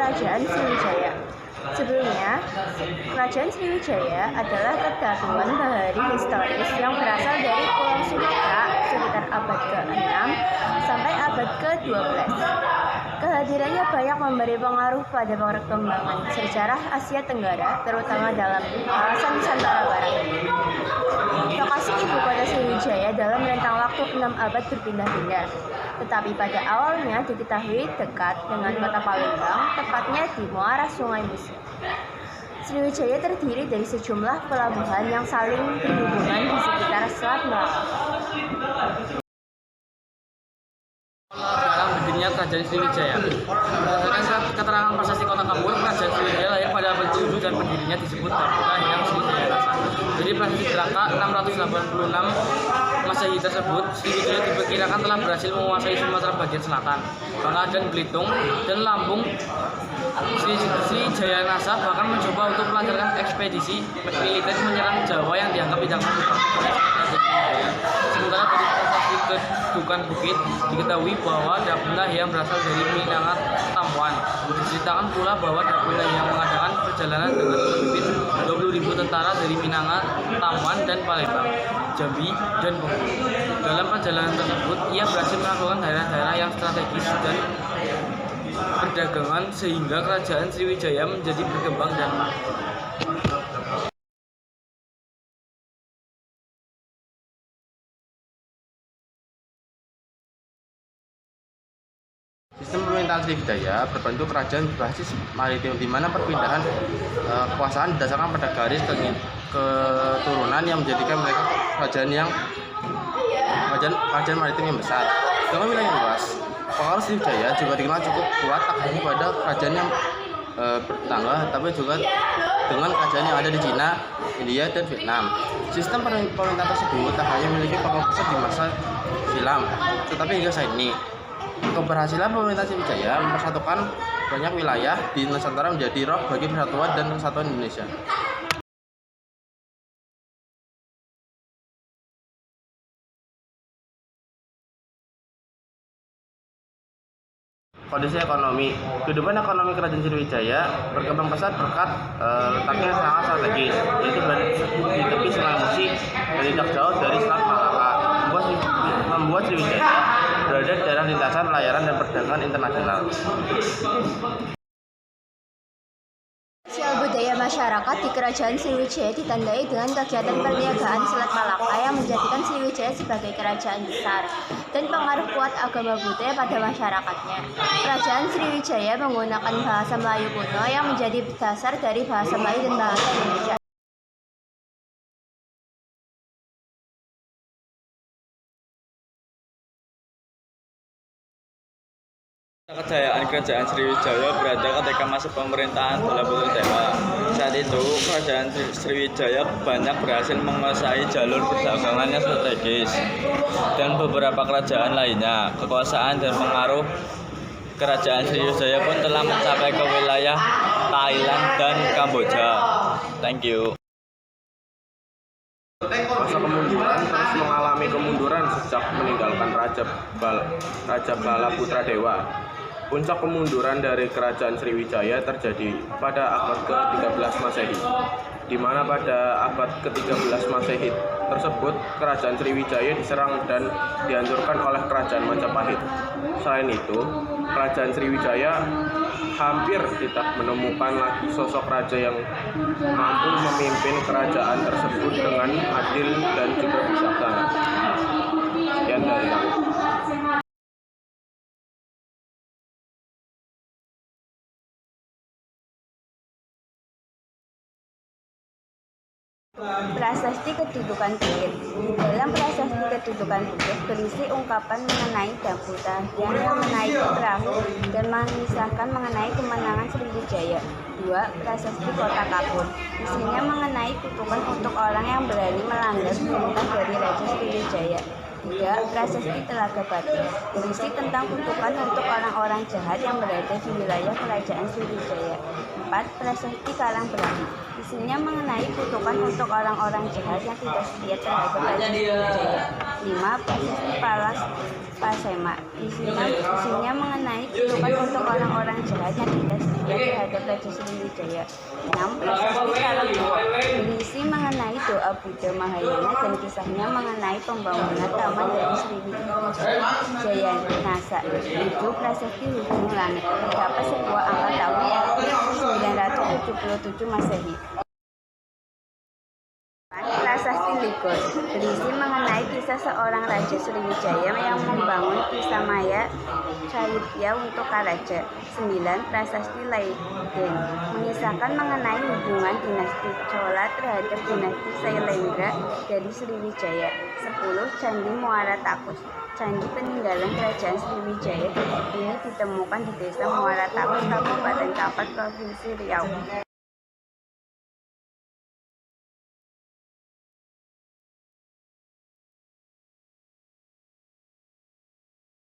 Kerajaan Sriwijaya. Sebelumnya, Kerajaan Sriwijaya adalah kesatuan bahari historis yang berasal dari Pulau Sumatera sekitar abad ke-6 sampai abad ke-12. Kehadirannya banyak memberi pengaruh pada perkembangan sejarah Asia Tenggara, terutama dalam kawasan Nusantara Barat. Lokasi ibu kota Sriwijaya dalam rentang waktu 6 abad berpindah-pindah, tetapi pada awalnya diketahui dekat dengan kota Palembang, tepatnya di muara Sungai Musi. Sriwijaya terdiri dari sejumlah pelabuhan yang saling berhubungan di sekitar Selat Malaka. Dalam berdirinya Kerajaan Sriwijaya. Berdasarkan keterangan prasasti Kota Kampur, Kerajaan Sriwijaya lahir pada abad ke-7 dan pendirinya disebut Dapuka Hyang Sriwijaya Nasa. Jadi prasasti Jeraka 686 Masehi tersebut, Sriwijaya diperkirakan telah berhasil menguasai Sumatera bagian selatan, Bangka dan Belitung dan Lampung. Sriwijaya Nasa bahkan mencoba untuk melancarkan ekspedisi militer menyerang Jawa yang dianggap tidak mampu. Sementara dari prasasti Kedukan Bukit diketahui bahwa Dapuka Hyang berasal dari Minangat Tamuan. Diceritakan pula bahwa Dapuka Hyang mengadakan perjalanan dengan memimpin 20.000 tentara dari Minangat, Tamuan dan Palembang, Jambi dan Bengkulu. Dalam perjalanan tersebut, ia berhasil melakukan daerah-daerah yang strategis dan perdagangan sehingga Kerajaan Sriwijaya menjadi berkembang dan makmur. Sistem pemerintahan Sriwijaya berbentuk kerajaan berbasis maritim, di mana perpindahan kekuasaan berdasarkan pada garis keturunan yang menjadikan mereka kerajaan maritim yang besar dengan wilayah yang luas. Pengaruh Sriwijaya juga dikenal cukup kuat tak hanya pada kerajaan yang bertetangga, tapi juga dengan kerajaan yang ada di Cina, India, dan Vietnam. Sistem pemerintahan tersebut tak hanya memiliki pokok besar di masa silam, tetapi hingga saat ini. Keberhasilan pemerintah Sriwijaya mempersatukan banyak wilayah di Nusantara menjadi roh bagi persatuan dan kesatuan Indonesia. Kondisi ekonomi. Kehidupan ekonomi Kerajaan Sriwijaya berkembang pesat berkat letaknya sangat strategis, yaitu di tepi Sungai Musi dan tidak jauh dari Selat Malaka, membuat Sriwijaya berada di daerah lintasan pelayaran dan perdagangan internasional. Sosial budaya masyarakat di Kerajaan Sriwijaya ditandai dengan kegiatan perniagaan Selat Malaka yang menjadikan Sriwijaya sebagai kerajaan besar dan pengaruh kuat agama Buddha pada masyarakatnya. Kerajaan Sriwijaya menggunakan bahasa Melayu kuno yang menjadi dasar dari bahasa Melayu dan bahasa Indonesia. Kejayaan Kerajaan Sriwijaya berada ketika masa pemerintahan Balaputradewa. Saat itu, Kerajaan Sriwijaya banyak berhasil menguasai jalur perdagangan yang strategis dan beberapa kerajaan lainnya. Kekuasaan dan pengaruh Kerajaan Sriwijaya pun telah mencapai ke wilayah Thailand dan Kamboja. Thank you. Masa kemunduran terus mengalami kemunduran sejak meninggalkan Raja Balaputradewa. Puncak kemunduran dari Kerajaan Sriwijaya terjadi pada abad ke-13 Masehi, di mana pada abad ke-13 Masehi tersebut Kerajaan Sriwijaya diserang dan dihancurkan oleh Kerajaan Majapahit. Selain itu, Kerajaan Sriwijaya hampir tidak menemukan lagi sosok raja yang mampu memimpin kerajaan tersebut dengan adil dan juga bijaksana. Sekian dari kami. Prasasti Kedudukan Bukit. Dalam Prasasti Kedudukan Bukit berisi ungkapan mengenai Dapuka Hyang yang menaiki perahu dan mengisahkan mengenai kemenangan Sriwijaya. 2. Prasasti Kota Kapur. Isinya mengenai kutukan untuk orang yang berani melanggar perintah dari Raja Sriwijaya. 3. Prasasti Telaga Batin. Berisi tentang kutukan untuk orang-orang jahat yang berada di wilayah Kerajaan Sriwijaya. 4. Prasasti Kalang Brahmi. Isinya mengenai kutukan untuk orang-orang jahat yang tidak setia terhadap Raja Sriwijaya. 5. Prasasti Palas Pasema. Isinya mengenai kutukan untuk orang-orang jahat yang tidak setia terhadap Raja Sriwijaya. 6. Prasasti Kalajowo. Berisi mengenai doa Buddha Mahayana dan kisahnya mengenai pembangunan taman dari Sriwijaya Nasa. 7. Prasasti Hujung Langit. Terdapat sebuah angka tahun 977 Masehi. Prasasti Ligos berisi mengenai kisah seorang Raja Sriwijaya yang membangun Pisamaya Cahitya untuk Karaja. 9. Prasasti Leiden mengisahkan mengenai hubungan dinasti Chola terhadap dinasti Sailendra dari Sriwijaya. 10. Candi Muara Takus. Candi peninggalan Kerajaan Sriwijaya ini ditemukan di Desa Muara Takus, Kabupaten Kapat, Provinsi Riau.